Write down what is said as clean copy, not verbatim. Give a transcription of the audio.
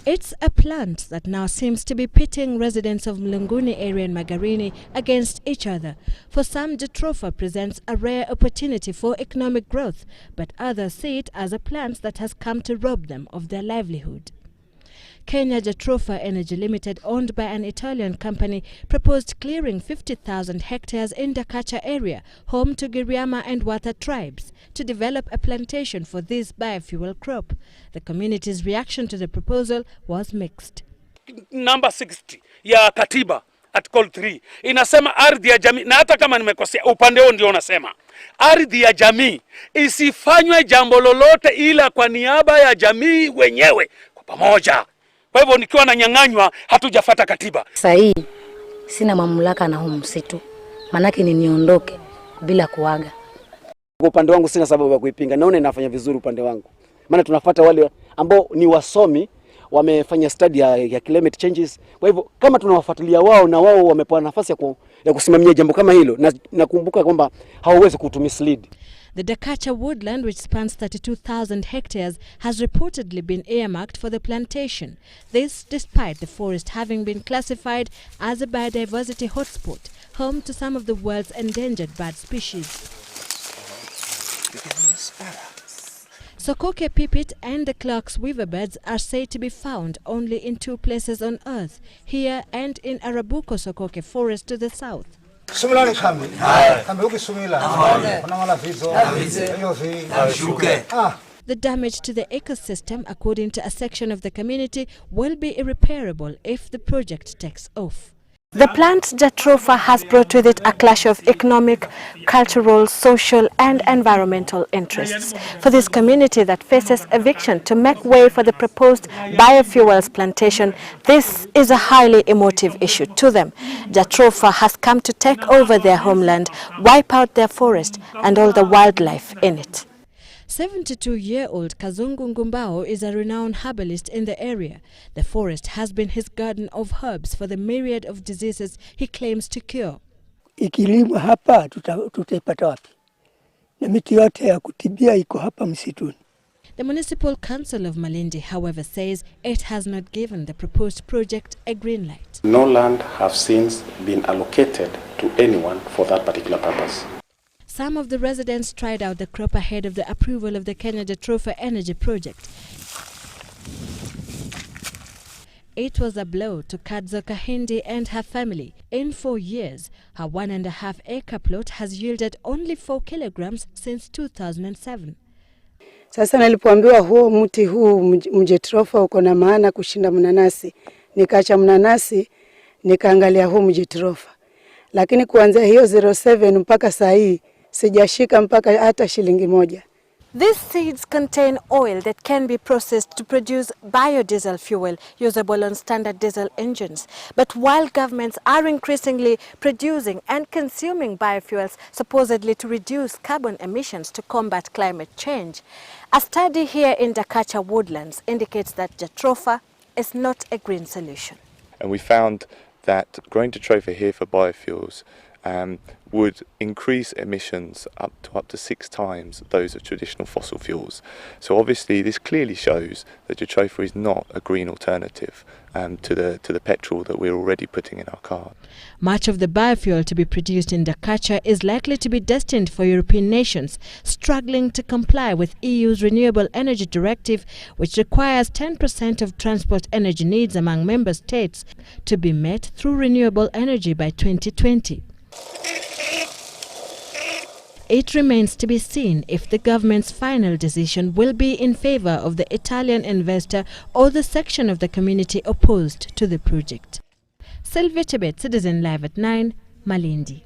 It's a plant that now seems to be pitting residents of Malindi area and Magarini against each other. For some, Jatropha presents a rare opportunity for economic growth, but others see it as a plant that has come to rob them of their livelihood. Kenya Jatropha Energy Limited, owned by an Italian company, proposed clearing 50,000 hectares in Dakatcha area, home to Giriama and Wata tribes, to develop a plantation for this biofuel crop. The community's reaction to the proposal was mixed. Number 60 ya katiba article 3 inasema ardhi ya jamii, na hata kama nimekosea upande huo ndio unasema ardhi ya jamii isifanywe jambo lolote ila kwa niaba ya jamii wenyewe kwa pamoja. Kwa hivyo nikiwa nanyang'anywa hatujafuata katiba. Sahi sina mamlaka na huu msitu. Manake ni niondoke bila kuaga. Kwa upande wangu sina sababu ya kuipinga. Naona inafanya vizuri upande wangu. Maana tunafuata wale ambao ni wasomi, wamefanya study ya climate changes. Kwa hivyo kama tunawafuatilia wao na wao wamepewa nafasi ya kusimamia jambo kama hilo, na nakumbuka kwamba hawawezi kutumislead. The Dakatcha woodland, which spans 32,000 hectares, has reportedly been earmarked for the plantation. This despite the forest having been classified as a biodiversity hotspot, home to some of the world's endangered bird species. Sokoke pipit and the Clark's weaverbirds are said to be found only in 2 places on Earth, here and in Arabuko Sokoke forest to the south. The damage to the ecosystem, according to a section of the community, will be irreparable if the project takes off. The plant Jatropha has brought with it a clash of economic, cultural, social and environmental interests. For this community that faces eviction to make way for the proposed biofuels plantation, this is a highly emotive issue to them. Jatropha has come to take over their homeland, wipe out their forest and all the wildlife in it. 72-year-old Kazungu Ngumbao is a renowned herbalist in the area. The forest has been his garden of herbs for the myriad of diseases he claims to cure. Ikilimwa hapa tutaipata wapi? Na miti yote ya kutibia iko hapa msituni. The Municipal Council of Malindi, however, says it has not given the proposed project a green light. No land has since been allocated to anyone for that particular purpose. Some of the residents tried out the crop ahead of the approval of the Kenya Jatropha Energy Project. It was a blow to Kadzo Kahindi and her family. In 4 years, her 1.5 acre plot has yielded only 4 kilograms since 2007. Sasa nilipoambiwa huo mti huu mjatropha uko na maana kushinda mnanasi, nikaacha mnanasi nikaangalia huu mjatropha. Lakini kuanzia hiyo 07 mpaka saa hii sijashika mpaka hata shilingi moja. These seeds contain oil that can be processed to produce biodiesel fuel usable on standard diesel engines. But while governments are increasingly producing and consuming biofuels supposedly to reduce carbon emissions to combat climate change, a study here in Dakatcha woodlands indicates that Jatropha is not a green solution. And we found that growing Jatropha here for biofuels would increase emissions up to 6 times those of traditional fossil fuels. So obviously this clearly shows that Jatropha is not a green alternative to the petrol that we're already putting in our car. Much of the biofuel to be produced in Dakatcha is likely to be destined for European nations struggling to comply with EU's Renewable Energy Directive, which requires 10% of transport energy needs among member states to be met through renewable energy by 2020. It remains to be seen if the government's final decision will be in favor of the Italian investor or the section of the community opposed to the project. Sylvia Chebet, Citizen Live at 9, Malindi.